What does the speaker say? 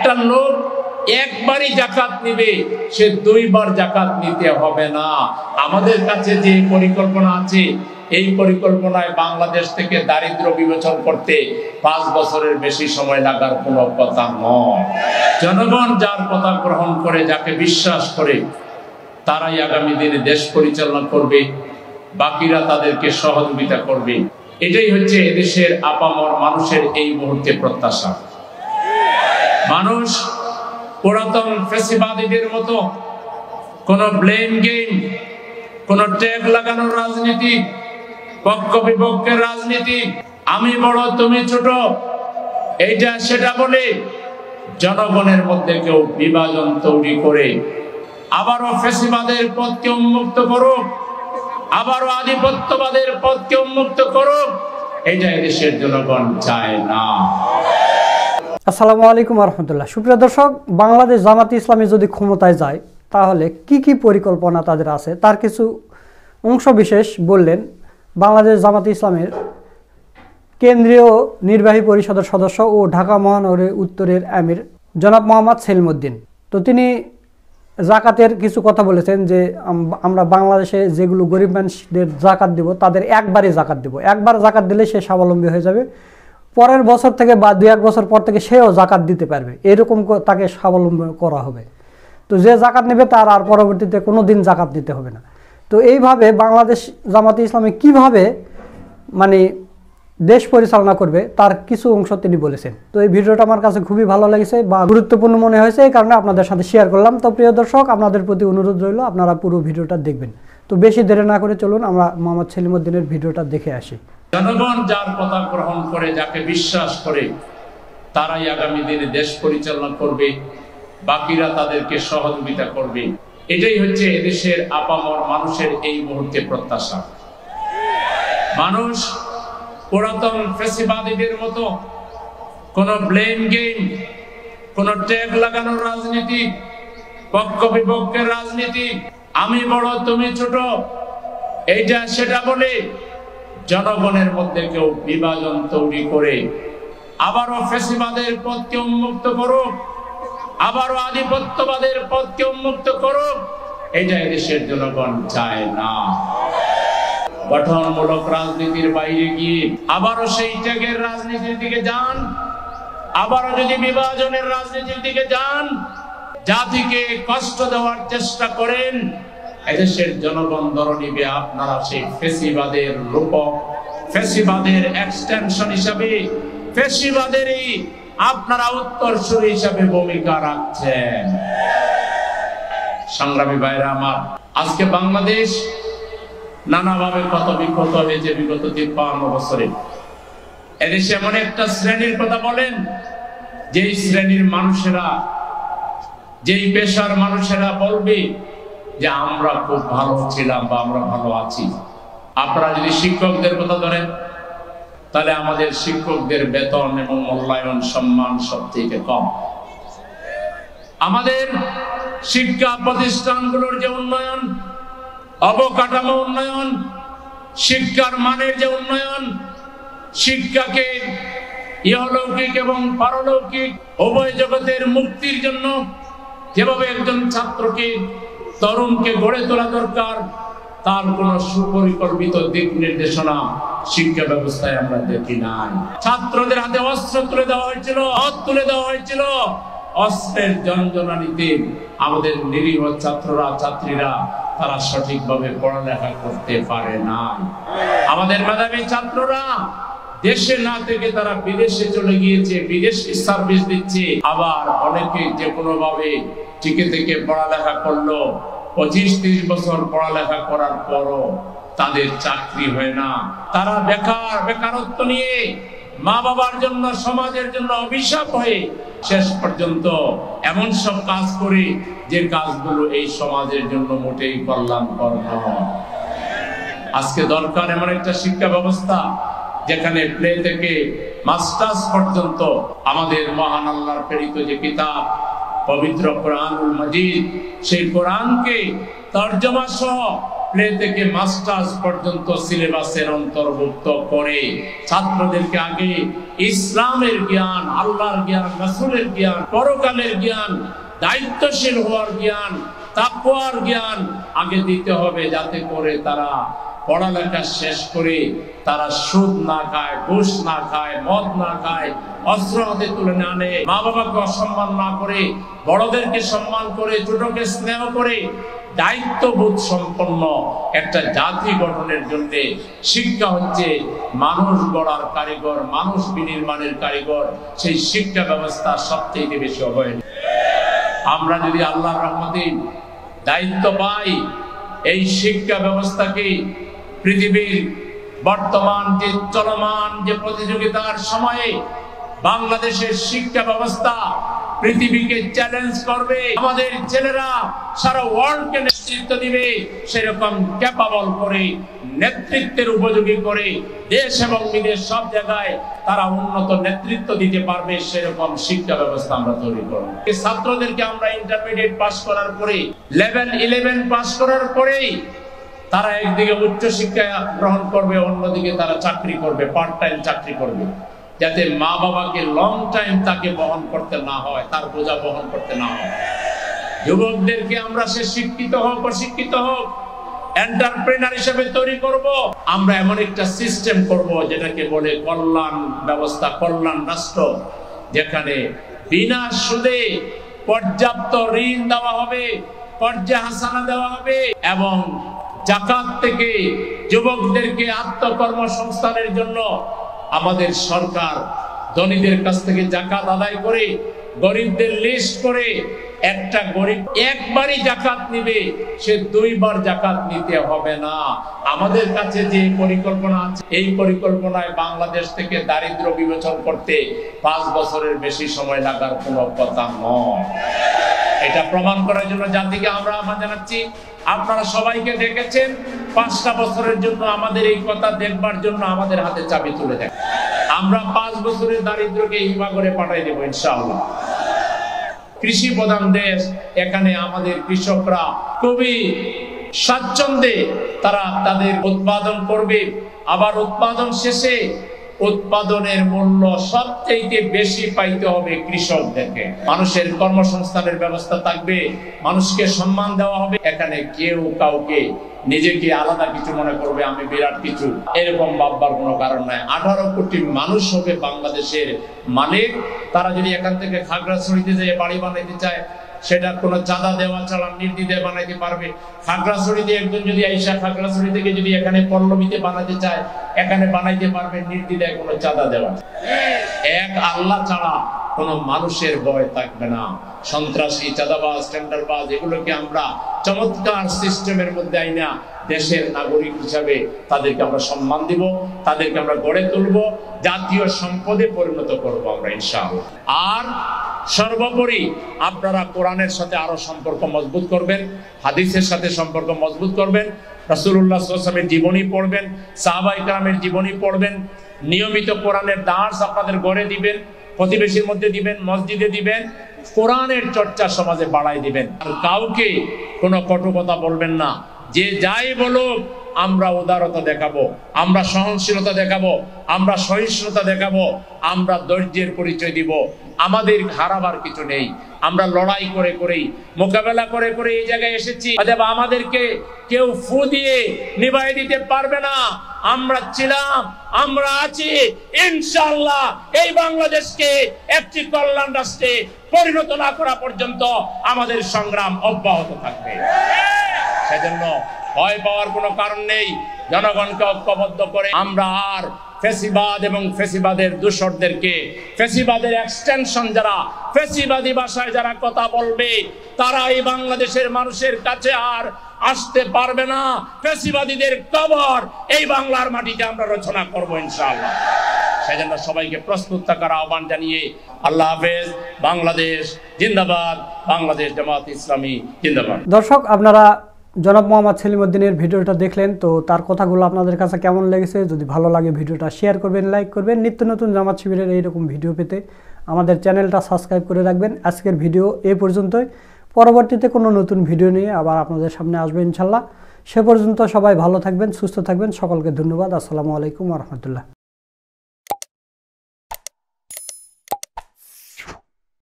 একটা লোক একবারই যাকাত নিবে, সে দুইবার যাকাত নিতে হবে না। আমাদের কাছে যে পরিকল্পনা আছে, এই পরিকল্পনায় বাংলাদেশ থেকে দারিদ্র্য বিমোচন করতে 5 বছরের বেশি সময় লাগার কোনো কথা নয়। জনগণ যার কথা গ্রহণ করে, যাকে বিশ্বাস করে, তারাই আগামী দিনে দেশ পরিচালনা করবে, বাকিরা তাদেরকে সহযোগিতা করবে। এটাই হচ্ছে এদেশের আপামর মানুষের এই মুহূর্তে প্রত্যাশা। মানুষ পুরাতন ফ্যাসিবাদীদের মতো কোন ব্লেম গেম, কোন ট্যাগ লাগানোর রাজনীতি, পক্ষ বিপক্ষের রাজনীতি, আমি বড় তুমি ছোট, এইটা সেটা বলে জনগণের মধ্যে কেউ বিভাজন তৈরি করে আবারও ফ্যাসিবাদের পথকে উন্মুক্ত করুক, আবারও আধিপত্যবাদের পথকে উন্মুক্ত করুক, এইটা এদেশের জনগণ চায় না। আসসালামু আলাইকুম রহমতুল্লাহ। সুপ্রিয় দর্শক, বাংলাদেশ জামাতে ইসলামী যদি ক্ষমতায় যায় তাহলে কি কি পরিকল্পনা তাদের আছে তার কিছু অংশ বিশেষ বললেন বাংলাদেশ জামাতে ইসলামের কেন্দ্রীয় নির্বাহী পরিষদের সদস্য ও ঢাকা মহানগরী উত্তরের আমির জনাব মোহাম্মদ সেলিম উদ্দিন। তো তিনি জাকাতের কিছু কথা বলেছেন যে আমরা বাংলাদেশে যেগুলো গরিব মানুষদের জাকাত দিব তাদের একবারই জাকাত দিব, একবার জাকাত দিলে সে স্বাবলম্বী হয়ে যাবে, পরের বছর থেকে বা 2-1 বছর পর থেকে সেও জাকাত দিতে পারবে, এরকম তাকে স্বাবলম্বী করা হবে। তো যে জাকাত নেবে তার আর পরবর্তীতে কোনো দিন জাকাত দিতে হবে না। তো এইভাবে বাংলাদেশ জামাতে ইসলামী কিভাবে মানে দেশ পরিচালনা করবে তার কিছু অংশ তিনি বলেছেন। তো এই ভিডিওটা আমার কাছে খুবই ভালো লেগেছে বা গুরুত্বপূর্ণ মনে হয়েছে, এই কারণে আপনাদের সাথে শেয়ার করলাম। তো প্রিয় দর্শক, আপনাদের প্রতি অনুরোধ রইল আপনারা পুরো ভিডিওটা দেখবেন। তো বেশি দেরি না করে চলুন আমরা মোহাম্মদ সেলিম উদ্দিনের ভিডিওটা দেখে আসি। জনগণ যার কথা গ্রহণ করে, যাকে বিশ্বাস করে, তারাই আগামী দিনে দেশ পরিচালনা করবে, বাকিরা তাদেরকে সহযোগিতা করবে। এটাই হচ্ছে এদেশের আপামর মানুষের এই মুহূর্তে প্রত্যাশা। মানুষ পুরাতন ফ্যাসিবাদীদের মতো কোন ব্লেম গেম, কোন ট্যাগ লাগানোর রাজনীতি, পক্ষ বিপক্ষের রাজনীতি, আমি বড় তুমি ছোট, এইটা সেটা বলে জনগণের মধ্যে কেউ বিভাজন তৈরি করে আবারও ফ্যাসিবাদের পথকে উন্মুক্ত করুক, আবারও আধিপত্যবাদের পথকে উন্মুক্ত করুক, এইটা এদেশের জনগণ চায় না। গঠনমূলক রাজনীতির বাইরে গিয়ে আবারও সেই ত্যাগের রাজনীতির দিকে যান, আবারও যদি বিভাজনের রাজনীতির দিকে যান, জাতিকে কষ্ট দেওয়ার চেষ্টা করেন, এদেশের জনগণ ধরে নিবে আপনারা সেই ফ্যাসিবাদের রূপক, ফ্যাসিবাদের এক্সটেনশন হিসাবে, ফ্যাসিবাদেরই আপনারা উত্তরসূরি হিসাবে ভূমিকা রাখছেন। সংগ্রামী ভাইরা আমার, আজকে বাংলাদেশ নানাভাবে কত বিক্ষত হয়েছে বিগত 53 বছরে। এদেশে এমন একটা শ্রেণীর কথা বলেন, যেই শ্রেণীর মানুষেরা, যেই পেশার মানুষেরা বলবে যে আমরা খুব ভালো ছিলাম বা আমরা ভালো আছি। আপনারা যদি শিক্ষকদের কথা ধরেন, তাহলে আমাদের শিক্ষকদের বেতন এবং মূল্যায়ন সম্মান সবথেকে কম। আমাদের শিক্ষা প্রতিষ্ঠানগুলোর যে উন্নয়ন, অবকাঠামো উন্নয়ন, শিক্ষার মানের যে উন্নয়ন, শিক্ষাকে ইহলৌকিক এবং পারলৌকিক উভয় জগতের মুক্তির জন্য যেভাবে একজন ছাত্রকে, তরুণকে গড়ে তোলা দরকার, তার কোন সুপরিকল্পিত দিক নির্দেশনা শিক্ষা ব্যবস্থায় আমরা দেখি নাই। ছাত্রদের হাতে অস্ত্র তুলে দেওয়া হয়েছিল, হাত তুলে দেওয়া হয়েছিল, অস্ত্রের যন্ত্রণানিতে আমাদের নিরীহ ছাত্ররা, ছাত্রীরা তারা সঠিকভাবে পড়ালেখা করতে পারে না। আমাদের মেধাবী ছাত্ররা দেশে না থেকে তারা বিদেশে চলে গিয়েছে, বিদেশি সার্ভিস দিচ্ছে। আবার অনেকে যে কোনো ভাবে টিকে থেকে পড়ালেখা করলো, 25-30 বছর পড়ালেখা করার পরও তাদের চাকরি হয় না। তারা বেকারত্ব নিয়ে মা বাবার জন্য, সমাজের জন্য অভিশাপ হয়ে শেষ পর্যন্ত এমন সব কাজ করে যে কাজগুলো এই সমাজের জন্য মোটেই কল্যাণকর নয়। আজকে দরকার এমন একটা শিক্ষা ব্যবস্থা যেখানে প্লে থেকে মাস্টার্স পর্যন্ত আমাদের মহান আল্লাহর প্রেরিত যে কিতাব পবিত্র কোরআনুল মাজিদ, সেই কোরআনকে তরজমা সহ প্লে থেকে মাস্টার্স পর্যন্ত সিলেবাসের অন্তর্ভুক্ত করে ছাত্রদেরকে আগে ইসলামের জ্ঞান, আল্লাহর জ্ঞান, রাসূলের জ্ঞান, পরকালের জ্ঞান, দায়িত্বশীল হওয়ার জ্ঞান, তাকওয়ার জ্ঞান আগে দিতে হবে, যাতে করে তারা পড়ালেখা শেষ করে তারা সুদ না খায়, ঘুষ না খায়, মদ না খায়, অস্ত্র হাতে তুলে না আনে, মা বাবাকে অসম্মান না করে, বড়দেরকে সম্মান করে, ছোটকে স্নেহ করে দায়িত্ববোধ সম্পন্ন একটা জাতি গঠনের জন্য শিক্ষা হচ্ছে মানুষ গড়ার কারিগর, মানুষ বিনির্মাণের কারিগর। সেই শিক্ষা ব্যবস্থা সবচেয়ে বেশি অবহেলিত। আমরা যদি আল্লাহর রহমতে দায়িত্ব পাই, এই শিক্ষা ব্যবস্থাকে পৃথিবীর বর্তমান যে চলমান যে প্রতিযোগিতার সময়ে বাংলাদেশের শিক্ষা ব্যবস্থা পৃথিবীকে চ্যালেঞ্জ করবে, আমাদের ছেলেরা সারা ওয়ার্ল্ডকে নেতৃত্ব দিবে, সেরকম ক্যাপাবল করে, নেতৃত্বের উপযোগী করে দেশ এবং বিদেশ সব জায়গায় তারা উন্নত নেতৃত্ব দিতে পারবে, সেরকম শিক্ষা ব্যবস্থা আমরা তৈরি করব। এই ছাত্রদেরকে আমরা ইন্টারমিডিয়েট পাস করার পরে, লেভেল 11 পাস করার পরেই তারা একদিকে উচ্চ শিক্ষা গ্রহণ করবে, অন্যদিকে তারা চাকরি করবে, পার্ট টাইম চাকরি করবে, যাতে মা বাবাকে লং টাইম তাকে বহন করতে না হয়, তার বোঝা বহন করতে না হয়। যুবকদেরকে আমরা সে শিক্ষিত হোক অশিক্ষিত হোক এন্টারপ্রেনার হিসেবে তৈরি করব। আমরা এমন একটা সিস্টেম করব যেটাকে বলে কল্যাণ ব্যবস্থা, কল্যাণ রাষ্ট্র, যেখানে বিনা সুদে পর্যাপ্ত ঋণ দেওয়া হবে, কর্জা হাসানা দেওয়া হবে এবং জাকাত থেকে যুবকদেরকে আত্মকর্মসংস্থানের জন্য আমাদের সরকার ধনীদের কাছ থেকে জাকাত আদায় করে গরিবদের লিস্ট করে, একটা গরিব একবারই জাকাত নিবে, সে দুইবার জাকাত নিতে হবে না। আমাদের কাছে যে পরিকল্পনা আছে, এই পরিকল্পনায় বাংলাদেশ থেকে দারিদ্র্য বিমোচন করতে 5 বছরের বেশি সময় লাগার কোনো কথা নয়। এটা প্রমাণ করার জন্য জাতিকে আমরা আহ্বান জানাচ্ছি। আপনারা সবাইকে ডেকেছেন 5টা বছরের জন্য, আমাদের এই কথা দেখবার জন্য আমাদের হাতে চাবি তুলে দেন। আমরা 5 বছরের দারিদ্র্যকে হিমা করে পাঠাই দেব ইনশাআল্লাহ। কৃষি প্রধান দেশ, এখানে আমাদের কৃষকরা খুবই স্বাচ্ছন্দ্যে তারা তাদের উৎপাদন করবে, আবার উৎপাদন শেষে উৎপাদনের মূল্য সবচেয়ে বেশি পাইতে হবে কৃষকদেরকে। মানুষের কর্মসংস্থানের ব্যবস্থা থাকবে, মানুষকে সম্মান দেওয়া হবে। এখানে কেউ কাউকে নিজেকে আলাদা কিছু মনে করবে, আমি বিরাট কিছু, এরকম ভাববার কোনো কারণ নাই। 18 কোটি মানুষ হবে বাংলাদেশের মালিক। তারা যদি এখান থেকে খাগড়াছড়িতে যেয়ে বাড়ি বানাইতে চায়, সেটা কোনো চাঁদা দেওয়া ছাড়া নির্দ্বিধায় বানাইতে পারবে। খাগড়াছড়িতে একজন যদি আইসা খাগড়াছড়ি থেকে যদি এখানে পল্লবীতে বানাতে চায়, এখানে বানাইতে পারবে নির্দ্বিধায়, কোনো চাঁদা দেওয়া। এক আল্লাহ ছাড়া কোনো মানুষের ভয় থাকবে না। সন্ত্রাসী, চাঁদাবাজ, টেন্ডারবাজ এগুলোকে আমরা চমৎকার সিস্টেমের মধ্যে আইনা দেশের নাগরিক হিসাবে তাদেরকে আমরা সম্মান দিব, তাদেরকে আমরা গড়ে তুলব, জাতীয় সম্পদে পরিণত করব আমরা ইনশাআল্লাহ। আর সর্বোপরি আপনারা কোরআনের সাথে আরো সম্পর্ক মজবুত করবেন, হাদিসের সাথে সম্পর্ক মজবুত করবেন, রাসূলুল্লাহ সাল্লাল্লাহু আলাইহি ওয়াসাল্লামের জীবনী পড়বেন, সাহাবায়ে কেরামের জীবনী পড়বেন, নিয়মিত কোরআনের দার্স আপনাদের ঘরে দিবেন, প্রতিবেশীর মধ্যে দিবেন, মসজিদে দিবেন, কোরআনের চর্চা সমাজে বাড়াই দিবেন। আর কাউকে কোনো কটু কথা বলবেন না। যে যাই বলুক আমরা উদারতা দেখাবো, আমরা সহনশীলতা দেখাবো, আমরা সহিষ্ণুতা দেখাবো, আমরা ধৈর্যের পরিচয় দিব। আমাদের হারাবার কিছু নেই। আমরা লড়াই করে করেই, মোকাবেলা করে করে এই জায়গায় এসেছি। আমাদেরকে কেউ ফু দিয়ে নিভাই দিতে পারবে না। আমরা ছিলাম, আমরা আছি, ইনশাআল্লাহ এই বাংলাদেশকে একটি কল্যাণ রাষ্ট্রে পরিণত না করা পর্যন্ত আমাদের সংগ্রাম অব্যাহত থাকবে। সেজন্য ভয় পাওয়ার কোনো কারণ নেই। জনগণকে ঐক্যবদ্ধ করে আমরা আর ফ্যাসিবাদ এবং ফ্যাসিবাদের দূষরদেরকে, ফ্যাসিবাদের এক্সটেনশন যারা, ফ্যাসিবাদী ভাষায় যারা কথা বলবে, তারা এই বাংলাদেশের মানুষের কাছে আর আসতে পারবে না। ফ্যাসিবাদীদের কবর এই বাংলার মাটিতে আমরা রচনা করব ইনশাআল্লাহ। সেজন্য সবাইকে প্রস্তুত থাকার আহ্বান জানিয়ে আল্লাহ হাফেজ। বাংলাদেশ জিন্দাবাদ, বাংলাদেশ জামাত ইসলামী জিন্দাবাদ। দর্শক, আপনারা জনাব মোহাম্মদ সেলিমউদ্দিনের ভিডিওটা দেখলেন, তো তার কথাগুলো আপনাদের কাছে কেমন লেগেছে? যদি ভালো লাগে ভিডিওটা শেয়ার করবেন, লাইক করবেন। নিত্য নতুন জামাত শিবিরের এইরকম ভিডিও পেতে আমাদের চ্যানেলটা সাবস্ক্রাইব করে রাখবেন। আজকের ভিডিও এই পর্যন্তই। পরবর্তীতে কোনো নতুন ভিডিও নিয়ে আবার আপনাদের সামনে আসবে ইনশাল্লাহ। সে পর্যন্ত সবাই ভালো থাকবেন, সুস্থ থাকবেন। সকলকে ধন্যবাদ। আসসালামু আলাইকুম ওয়া রাহমাতুল্লাহ।